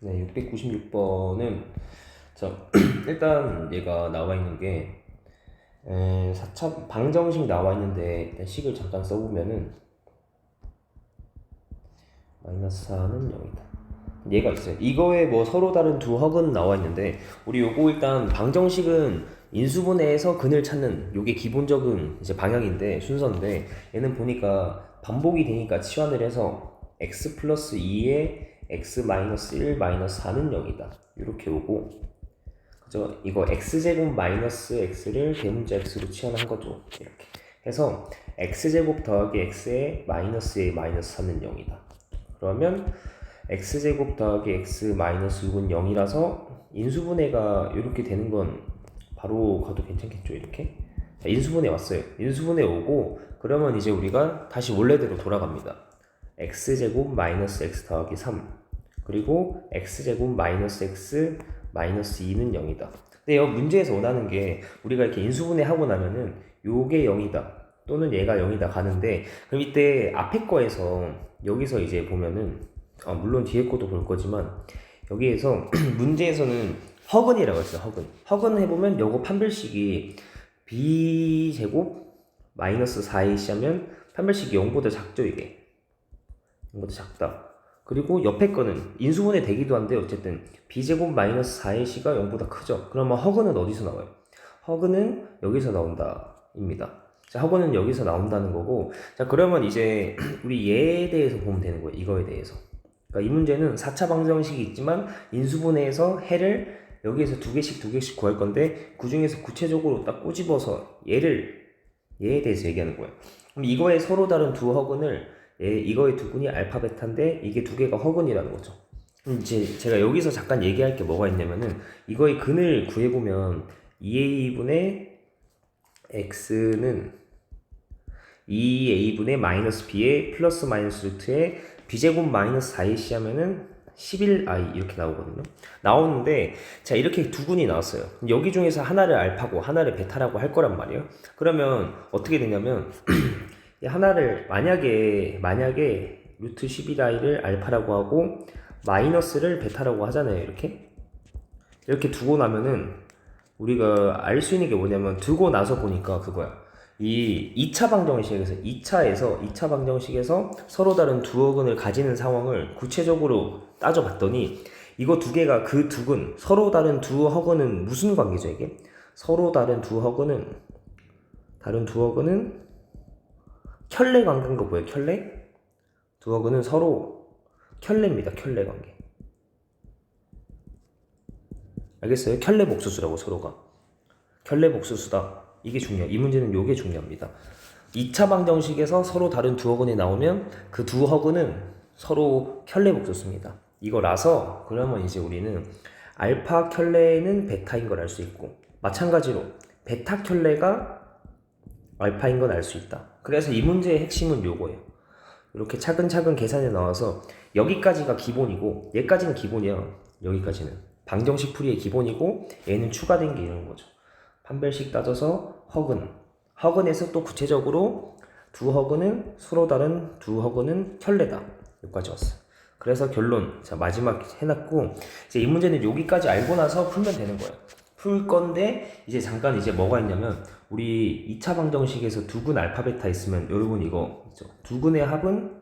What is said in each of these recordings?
네, 696번은 일단 얘가 나와 있는 게 4차 방정식 나와 있는데 일단 식을 잠깐 써보면은 마이너스 4는 0이다. 얘가 있어요. 이거에 뭐 서로 다른 두 합은 나와 있는데 우리 요거 일단 방정식은 인수분해에서 근을 찾는 요게 기본적인 이제 방향인데 순서인데 얘는 보니까 반복이 되니까 치환을 해서 x 플러스 2에 x 마이너스 1 마이너스 4는 0이다. 이렇게 오고 그죠? 이거 x제곱 마이너스 x를 대문자 x로 치환한 거죠. 이렇게 해서 x제곱 더하기 x의 마이너스의 마이너스 4는 0이다. 그러면 x제곱 더하기 x 마이너스 6은 0이라서 인수분해가 이렇게 되는 건 바로 가도 괜찮겠죠. 이렇게 자, 인수분해 왔어요. 인수분해 오고 그러면 이제 우리가 다시 원래대로 돌아갑니다. x제곱 마이너스 x 더하기 3 그리고 x제곱 마이너스 x 마이너스 2는 0이다. 근데 여기 문제에서 원하는 게 우리가 이렇게 인수분해 하고 나면은 요게 0이다 또는 얘가 0이다 가는데 그럼 이때 앞에 거에서 여기서 이제 보면은 물론 뒤에 것도 볼 거지만 여기에서 문제에서는 허근이라고 했어요. 허근 해보면 요거 판별식이 b제곱 마이너스 4ac 하면 판별식이 0보다 작죠. 이게 0보다 작다. 그리고 옆에 거는 인수분해 되기도 한데 어쨌든 b제곱 마이너스 4ac가 0보다 크죠. 그러면 허근은 어디서 나와요? 허근은 여기서 나온다 입니다. 자, 허근은 여기서 나온다는 거고 자 그러면 이제 우리 얘에 대해서 보면 되는 거예요. 이거에 대해서. 그러니까 이 문제는 4차 방정식이 있지만 인수분해에서 해를 여기에서 두 개씩 구할 건데 그 중에서 구체적으로 딱 꼬집어서 얘에 대해서 얘기하는 거예요. 그럼 이거에 서로 다른 두 허근을 이거의 두 근이 알파 베타인데 이게 두 개가 허근이라는 거죠. 이제 제가 여기서 잠깐 얘기할 게 뭐가 있냐면은 이거의 근을 구해보면 2a분의 x는 2a분의 마이너스 b의 플러스 마이너스 루트에 b제곱 마이너스 4ac 하면은 11i 이렇게 나오거든요. 나오는데 자 이렇게 두 군이 나왔어요. 여기 중에서 하나를 알파고 하나를 베타라고 할 거란 말이에요. 그러면 어떻게 되냐면 하나를 만약에 루트 11i를 알파라고 하고 마이너스를 베타라고 하잖아요. 이렇게 두고 나면은 우리가 알 수 있는 게 뭐냐면 두고 나서 보니까 그거야. 이 2차 방정식에서 2차 방정식에서 서로 다른 두 어근을 가지는 상황을 구체적으로 따져봤더니 이거 두 개가 그 두 근 서로 다른 두 허근은 무슨 관계죠 이게? 서로 다른 두 허근은 켤레 관계인 거 보여요. 켤레? 두 허근은 서로 켤레입니다. 켤레 관계. 알겠어요? 켤레 복수수라고 서로가. 켤레 복수수다. 이게 중요해요. 이 문제는 요게 중요합니다. 2차 방정식에서 서로 다른 두 허근이 나오면 그 두 허근은 서로 켤레 복수수입니다. 이거라서 그러면 이제 우리는 알파 켤레는 베타인 걸 알 수 있고 마찬가지로 베타 켤레가 알파인 건 알 수 있다. 그래서 이 문제의 핵심은 요거예요. 이렇게 차근차근 계산해 나와서 여기까지가 기본이고 얘까지는 기본이야. 여기까지는 방정식 풀이의 기본이고 얘는 추가된 게 이런 거죠. 판별식 따져서 허근에서 또 구체적으로 두 허근은 서로 다른 두 허근은 켤레다. 여기까지 왔어요. 그래서 결론 자 마지막 해놨고 이제 이 문제는 여기까지 알고 나서 풀면 되는 거예요. 풀 건데 이제 잠깐 이제 뭐가 있냐면 우리 2차 방정식에서 두근 알파 베타 있으면 여러분 이거 있죠. 두근의 합은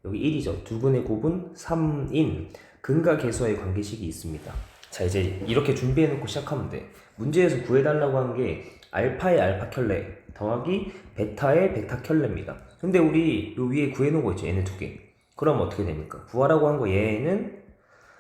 여기 1이죠. 두근의 곱은 3인 근과 계수와의 관계식이 있습니다. 자 이제 이렇게 준비해놓고 시작하면 돼. 문제에서 구해달라고 한 게 알파의 알파 켤레 더하기 베타의 베타 켤레입니다. 근데 우리 요 위에 구해놓은 거 있죠. 얘네 두 개. 그럼 어떻게 됩니까? 구하라고 한 거 얘는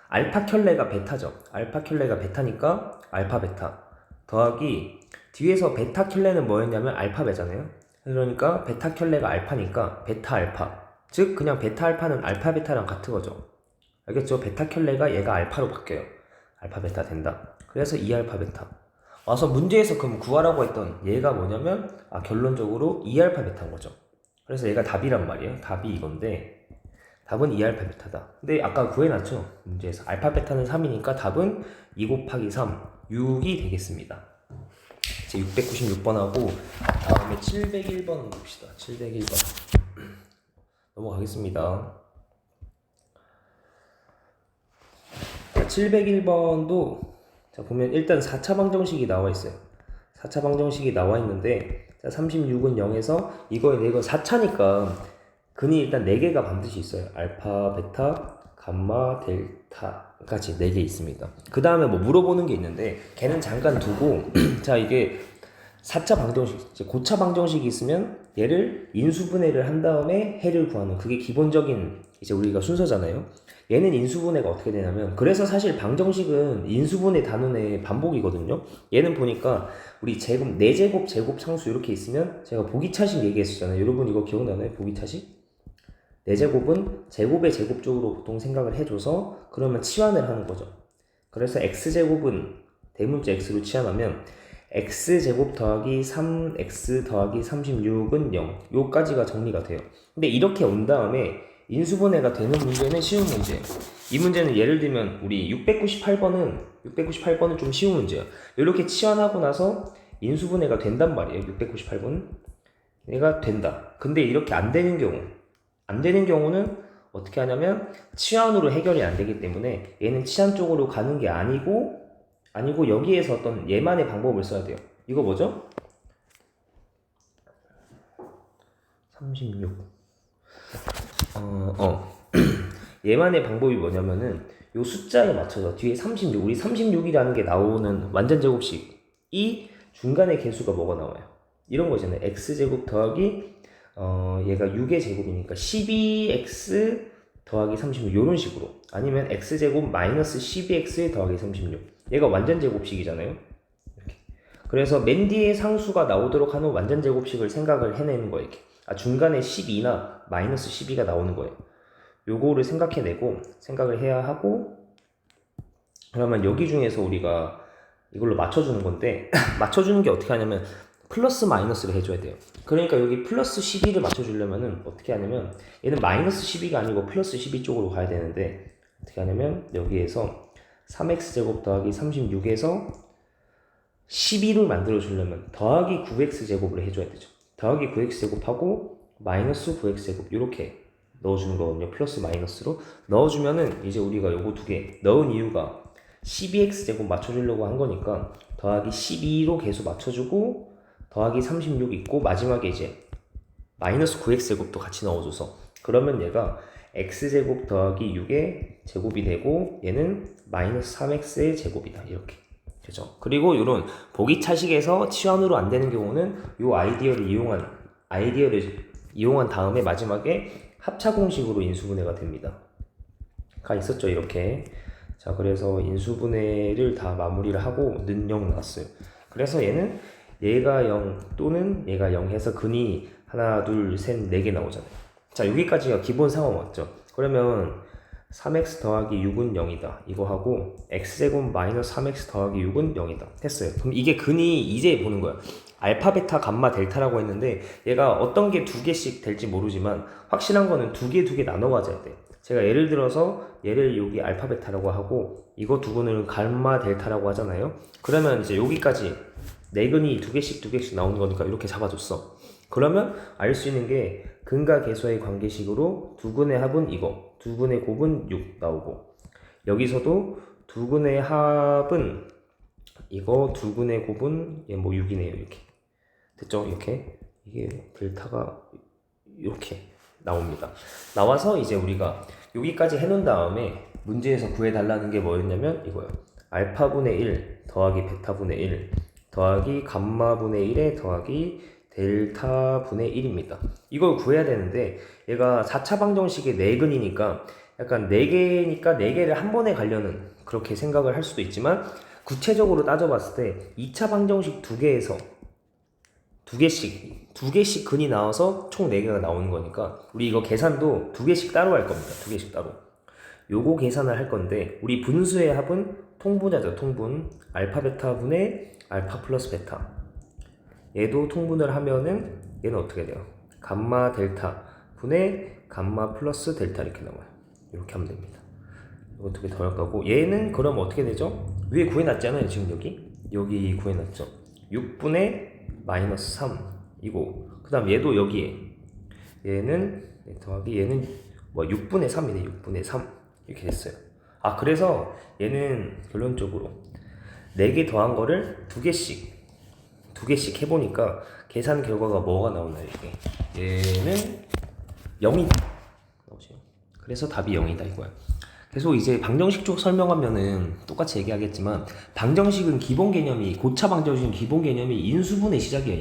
알파 켤레가 베타죠. 알파 켤레가 베타니까 알파 베타 더하기 뒤에서 베타 켤레는 뭐였냐면 알파베잖아요. 그러니까 베타 켤레가 알파니까 베타 알파. 즉 그냥 베타 알파는 알파 베타랑 같은 거죠. 알겠죠? 베타 켤레가 얘가 알파로 바뀌어요. 알파 베타 된다. 그래서 2알파 베타. 와서 문제에서 그럼 구하라고 했던 얘가 뭐냐면 결론적으로 2알파 베타인 거죠. 그래서 얘가 답이란 말이에요. 답이 이건데 답은 2알파 베타다. 근데 아까 구해놨죠? 문제에서 알파 베타는 3이니까 답은 2 곱하기 3 6이 되겠습니다. 이제 696번하고 다음에 701번 봅시다. 701번 넘어가겠습니다. 701번도 자 보면 일단 4차 방정식이 나와 있어요. 4차 방정식이 나와 있는데 자 36은 0에서 이거 4차니까 근이 일단 4개가 반드시 있어요. 알파, 베타, 감마, 델타까지 4개 있습니다. 그 다음에 뭐 물어보는 게 있는데 걔는 잠깐 두고 자 이게 4차 방정식, 고차 방정식이 있으면 얘를 인수분해를 한 다음에 해를 구하는 그게 기본적인 이제 우리가 순서잖아요. 얘는 인수분해가 어떻게 되냐면 그래서 사실 방정식은 인수분해 단원의 반복이거든요. 얘는 보니까 우리 제곱 4제곱 제곱 상수 이렇게 있으면 제가 보기차식 얘기했었잖아요. 여러분 이거 기억나나요? 보기차식? 4제곱은 제곱의 제곱 쪽으로 보통 생각을 해줘서 그러면 치환을 하는 거죠. 그래서 x제곱은 대문자 x로 치환하면 x제곱 더하기 3x 더하기 36은 0 요까지가 정리가 돼요. 근데 이렇게 온 다음에 인수분해가 되는 문제는 쉬운 문제. 이 문제는 예를 들면 우리 698번은 좀 쉬운 문제예요. 이렇게 치환하고 나서 인수분해가 된단 말이에요. 698번은 얘가 된다. 근데 이렇게 안 되는 경우는 어떻게 하냐면 치환으로 해결이 안 되기 때문에 얘는 치환 쪽으로 가는 게 아니고 여기에서 어떤 얘만의 방법을 써야 돼요. 이거 뭐죠? 36 얘만의 방법이 뭐냐면은 요 숫자에 맞춰서 뒤에 36 우리 36이라는 게 나오는 완전 제곱식이 중간에 개수가 뭐가 나와요? 이런 거잖아요. x제곱 더하기 얘가 6의 제곱이니까 12x 더하기 36 요런 식으로 아니면 x제곱 마이너스 12x 더하기 36 얘가 완전 제곱식이잖아요. 이렇게. 그래서 맨 뒤에 상수가 나오도록 하는 완전 제곱식을 생각을 해내는 거예요. 이렇게. 중간에 12나 마이너스 12가 나오는 거예요. 요거를 생각을 해야 하고 그러면 여기 중에서 우리가 이걸로 맞춰주는 건데 맞춰주는 게 어떻게 하냐면 플러스 마이너스를 해줘야 돼요. 그러니까 여기 플러스 12를 맞춰주려면은 어떻게 하냐면 얘는 마이너스 12가 아니고 플러스 12 쪽으로 가야 되는데 어떻게 하냐면 여기에서 3x제곱 더하기 36에서 12를 만들어주려면 더하기 9x제곱을 해줘야 되죠. 더하기 9x제곱하고 마이너스 9x제곱 이렇게 넣어주는 거거든요. 플러스 마이너스로 넣어주면은 이제 우리가 요거 두 개 넣은 이유가 12x제곱 맞춰주려고 한 거니까 더하기 12로 계속 맞춰주고 더하기 36 있고 마지막에 이제 마이너스 9x제곱도 같이 넣어줘서 그러면 얘가 x제곱 더하기 6의 제곱이 되고 얘는 마이너스 3x의 제곱이다 이렇게 되죠. 그리고 이런 보기차식에서 치환으로 안 되는 경우는 이 아이디어를 이용한 다음에 마지막에 합차 공식으로 인수분해가 됩니다. 가 있었죠 이렇게. 자 그래서 인수분해를 다 마무리를 하고 는 0 나왔어요. 그래서 얘가 0 또는 얘가 0 해서 근이 하나 둘 셋 4개 나오잖아요. 자 여기까지가 기본 상황 맞죠? 그러면 3x 더하기 6은 0이다 이거 하고 x제곱 마이너스 3x 더하기 6은 0이다 했어요. 그럼 이게 근이 이제 보는 거야. 알파, 베타, 감마, 델타라고 했는데 얘가 어떤 게 2개씩 될지 모르지만 확실한 거는 2개 나눠 가져야 돼. 제가 예를 들어서 얘를 여기 알파, 베타라고 하고 이거 두 근을 감마, 델타라고 하잖아요. 그러면 이제 여기까지 네 근이 2개씩 나오는 거니까 이렇게 잡아줬어. 그러면 알 수 있는 게 근과 계수의 관계식으로 두 근의 합은 이거, 두 근의 곱은 6 나오고 여기서도 두 근의 합은 이거, 두 근의 곱은 얘 뭐 6이네요. 이렇게 됐죠? 이렇게 이게 델타가 이렇게 나옵니다. 나와서 이제 우리가 여기까지 해놓은 다음에 문제에서 구해달라는 게 뭐였냐면 이거요. 알파분의 1 더하기 베타분의 1 더하기 감마분의 1에 더하기 델타분의 1입니다. 이걸 구해야 되는데 얘가 4차 방정식의 4근이니까 약간 4개니까 4개를 한 번에 가려는 그렇게 생각을 할 수도 있지만 구체적으로 따져봤을 때 2차 방정식 2개에서 2개씩 근이 나와서 총 4개가 나오는 거니까 우리 이거 계산도 2개씩 따로 할 겁니다. 2개씩 따로. 요거 계산을 할 건데 우리 분수의 합은 통분하죠. 통분. 알파 베타 분의 알파 플러스 베타. 얘도 통분을 하면은 얘는 어떻게 돼요? 감마 델타 분의 감마 플러스 델타 이렇게 나와요. 이렇게 하면 됩니다. 이거 두 개 더할 거고 얘는 그럼 어떻게 되죠? 위에 구해놨잖아요. 지금 여기 구해놨죠. 6분의 마이너스 3 이고 그 다음 얘도 여기에 얘는 더하기 얘는 뭐 6분의 3이네. 6분의 3 이렇게 됐어요. 그래서 얘는 결론적으로 4개 더한 거를 2개씩 해보니까 계산 결과가 뭐가 나오나 이게 얘는 0이다. 그래서 답이 0이다 이거야. 계속 이제 방정식 쪽 설명하면은 똑같이 얘기하겠지만 방정식은 기본 개념이 고차 방정식은 기본 개념이 인수분해 시작이야.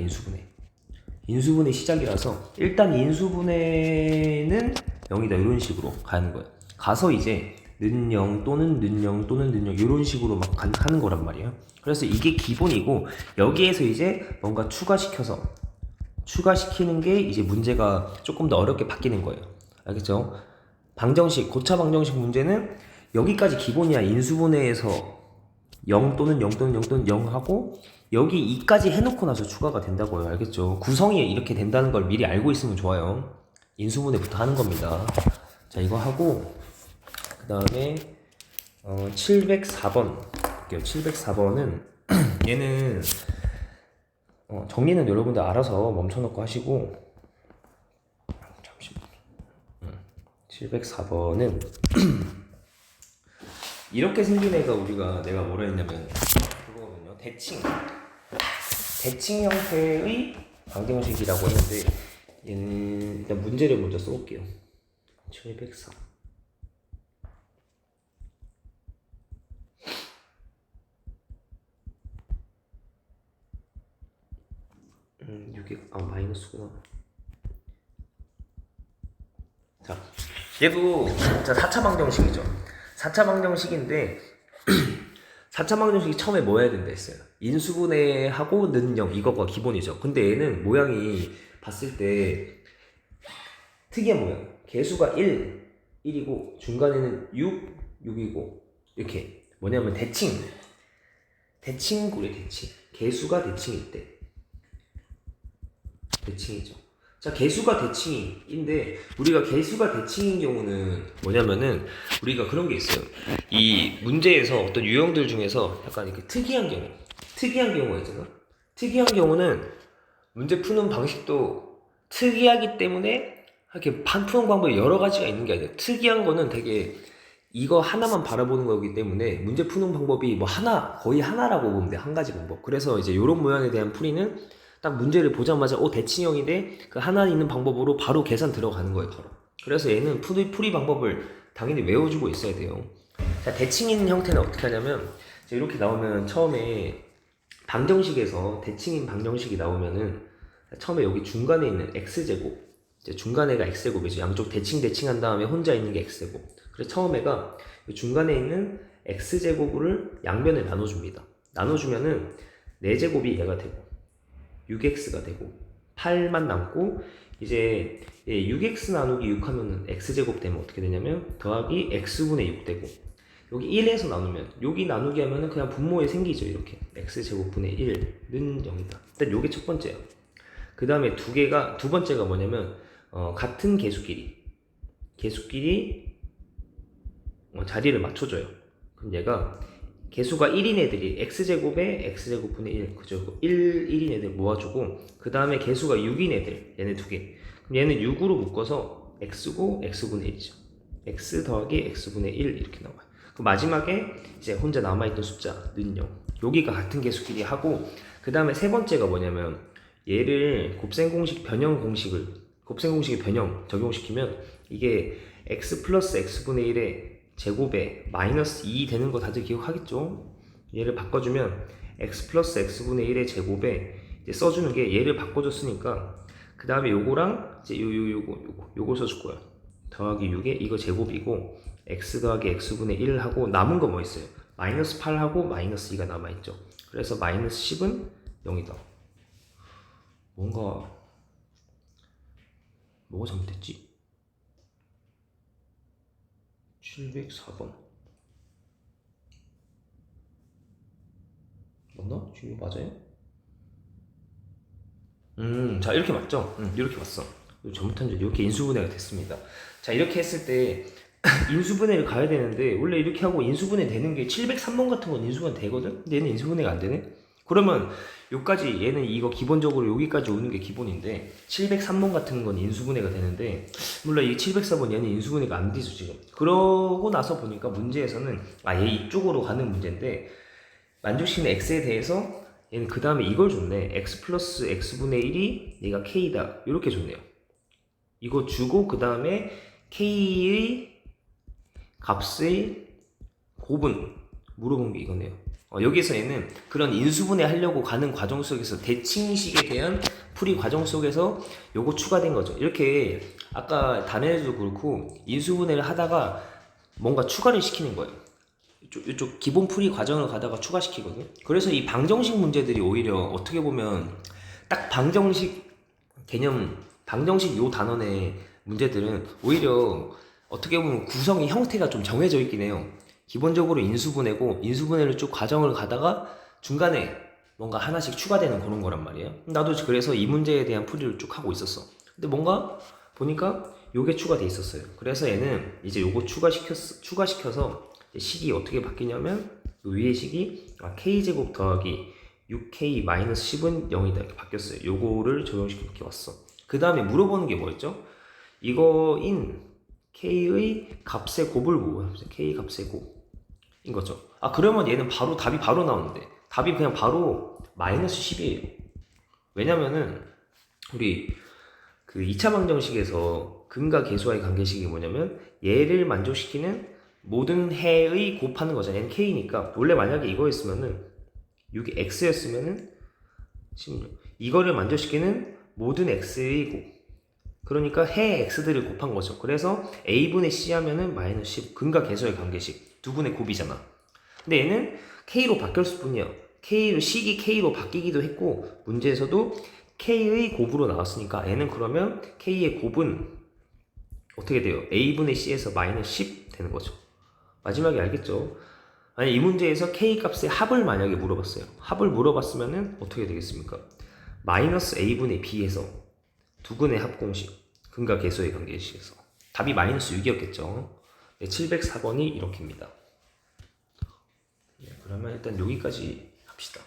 인수분해 시작이라서 일단 인수분해는 0이다 이런 식으로 가는 거야. 가서 이제 는 0 또는 는 0 또는 는 0 이런 식으로 막 하는 거란 말이야. 그래서 이게 기본이고 여기에서 이제 뭔가 추가시키는 게 이제 문제가 조금 더 어렵게 바뀌는 거예요. 알겠죠? 고차 방정식 문제는 여기까지 기본이야. 인수분해에서 0 또는 0 또는 0 또는 0 하고 여기 2까지 해놓고 나서 추가가 된다고요. 알겠죠? 구성이 이렇게 된다는 걸 미리 알고 있으면 좋아요. 인수분해부터 하는 겁니다. 자, 이거 하고 그 다음에 704번 볼게요. 704번은 얘는 정리는 여러분들 알아서 멈춰놓고 하시고 704번은 이렇게 생긴 애가 내가 뭐라 했냐면 그거거든요. 대칭 형태의 방정식이라고 했는데 얘는 일단 문제를 먼저 써볼게요. 704 6이 마이너스구나. 자, 얘도 자 4차 방정식이죠. 4차 방정식인데 4차 방정식이 처음에 뭐 해야 된다 했어요? 인수분해하고 는 0 이거가 기본이죠. 근데 얘는 모양이 봤을 때 특이한 모양. 개수가 1이고 중간에는 6이고 이렇게 뭐냐면 대칭구래. 개수가 대칭일 때 대칭이죠. 자, 개수가 대칭인데 우리가 개수가 대칭인 경우는 뭐냐면은 우리가 그런 게 있어요. 이 문제에서 어떤 유형들 중에서 약간 이렇게 특이한 경우가 있잖아. 특이한 경우는 문제 푸는 방식도 특이하기 때문에 이렇게 푸는 방법이 여러 가지가 있는 게 아니라 특이한 거는 되게 이거 하나만 바라보는 거기 때문에 문제 푸는 방법이 뭐 거의 하나라고 보면 돼. 한 가지 방법. 그래서 이제 이런 모양에 대한 풀이는 딱 문제를 보자마자 대칭형인데 그 하나 있는 방법으로 바로 계산 들어가는 거예요. 바로. 그래서 얘는 풀이 방법을 당연히 외워주고 있어야 돼요. 자, 대칭 있는 형태는 어떻게 하냐면 이렇게 나오면 처음에 방정식에서 대칭인 방정식이 나오면은 처음에 여기 중간에 있는 x제곱 중간에가 x제곱이죠. 양쪽 대칭한 다음에 혼자 있는 게 x제곱. 그래서 처음에가 중간에 있는 x제곱을 양변에 나눠줍니다. 나눠주면은 4제곱이 얘가 되고 6x가 되고 8만 남고 이제 6x 나누기 6 하면은 x제곱 되면 어떻게 되냐면 더하기 x분의 6 되고 여기 1에서 나누면 여기 나누기 하면은 그냥 분모에 생기죠. 이렇게 x제곱분의 1는 0이다. 일단 요게 첫 번째야. 그 다음에 두 번째가 뭐냐면 같은 개수끼리 자리를 맞춰줘요. 그럼 얘가 개수가 1인 애들이 x제곱에 x제곱분의 1 그죠? 1인 애들 모아주고 그 다음에 개수가 6인 애들 얘네 2개. 그럼 얘는 6으로 묶어서 x고 x분의 1이죠. x 더하기 x분의 1 이렇게 나와요. 그 마지막에 이제 혼자 남아있던 숫자는 0. 여기가 같은 개수끼리 하고 그 다음에 세 번째가 뭐냐면 얘를 곱셈공식의 변형 적용시키면 이게 x 플러스 x분의 1에 제곱에 마이너스 2 되는 거 다들 기억하겠죠? 얘를 바꿔주면 x 플러스 x분의 1의 제곱에 이제 써주는 게 얘를 바꿔줬으니까 그 다음에 요거랑 이제 요거 써줄 거야. 더하기 6에 이거 제곱이고 x 더하기 x분의 1 하고 남은 거 뭐 있어요? 마이너스 8하고 마이너스 2가 남아있죠. 그래서 마이너스 10은 0이다. 뭐가 잘못됐지? 704번 맞나? 지금 맞아요? 자 이렇게 맞죠? 이렇게 맞어. 잘못한 줄 이렇게 인수분해가 됐습니다. 자 이렇게 했을 때 인수분해를 가야 되는데 원래 이렇게 하고 인수분해 되는 게 703번 같은 건 인수분해 되거든? 근데 얘는 인수분해가 안 되네? 그러면 요까지 얘는 이거 기본적으로 여기까지 오는 게 기본인데 703번 같은 건 인수분해가 되는데 물론 이 704번 얘는 인수분해가 안 되죠 지금. 그러고 나서 보니까 문제에서는 얘 이쪽으로 가는 문제인데 만족시키는 x에 대해서 얘는 그 다음에 이걸 줬네. x 플러스 x분의 1이 얘가 k다 이렇게 줬네요. 이거 주고 그 다음에 k의 값의 곱은 물어본 게 이거네요. 여기서 얘는 그런 인수분해 하려고 가는 과정 속에서 대칭식에 대한 풀이 과정 속에서 요거 추가된 거죠. 이렇게 아까 단해도 그렇고 인수분해를 하다가 뭔가 추가를 시키는 거예요. 이쪽 기본 풀이 과정을 가다가 추가시키거든요. 그래서 이 방정식 문제들이 오히려 어떻게 보면 딱 방정식 개념, 방정식 요 단원의 문제들은 오히려 어떻게 보면 구성의 형태가 좀 정해져 있긴 해요. 기본적으로 인수분해고 인수분해를 쭉 과정을 가다가 중간에 뭔가 하나씩 추가되는 그런 거란 말이에요. 나도 그래서 이 문제에 대한 풀이를 쭉 하고 있었어. 근데 뭔가 보니까 요게 추가돼 있었어요. 그래서 얘는 이제 요거 추가시켜서 식이 어떻게 바뀌냐면 요 위의 식이 k제곱 더하기 6k 마이너스 10은 0이다 이렇게 바뀌었어요. 요거를 적용시켜 이렇게 왔어. 그 다음에 물어보는 게 뭐였죠? 이거인 k의 값의 곱을 물어보세요. k 값의 곱인 거죠. 그러면 얘는 바로 답이 바로 나오는데 답이 그냥 바로 마이너스 10이에요. 왜냐면은 우리 그 2차 방정식에서 근과 계수와의 관계식이 뭐냐면 얘를 만족시키는 모든 해의 곱하는 거잖아요. 얘는 k니까 원래 만약에 이거였으면은 6이 x였으면은 16 이거를 만족시키는 모든 x의 곱 그러니까 해 x들을 곱한 거죠. 그래서 a분의 c 하면은 마이너스 10 근과 계수의 관계식 두 분의 곱이잖아. 근데 얘는 k로 바뀌었을 뿐이야. 식이 k로 바뀌기도 했고 문제에서도 k의 곱으로 나왔으니까 얘는 그러면 k의 곱은 어떻게 돼요? a분의 c에서 마이너스 10 되는 거죠. 마지막에 알겠죠? 아니 이 문제에서 k 값의 합을 만약에 물어봤어요. 합을 물어봤으면은 어떻게 되겠습니까? 마이너스 a분의 b에서 두근의 합공식 근과 계수의 관계식에서 답이 마이너스 6이었겠죠. 네, 704번이 이렇게입니다. 네, 그러면 일단 여기까지 합시다.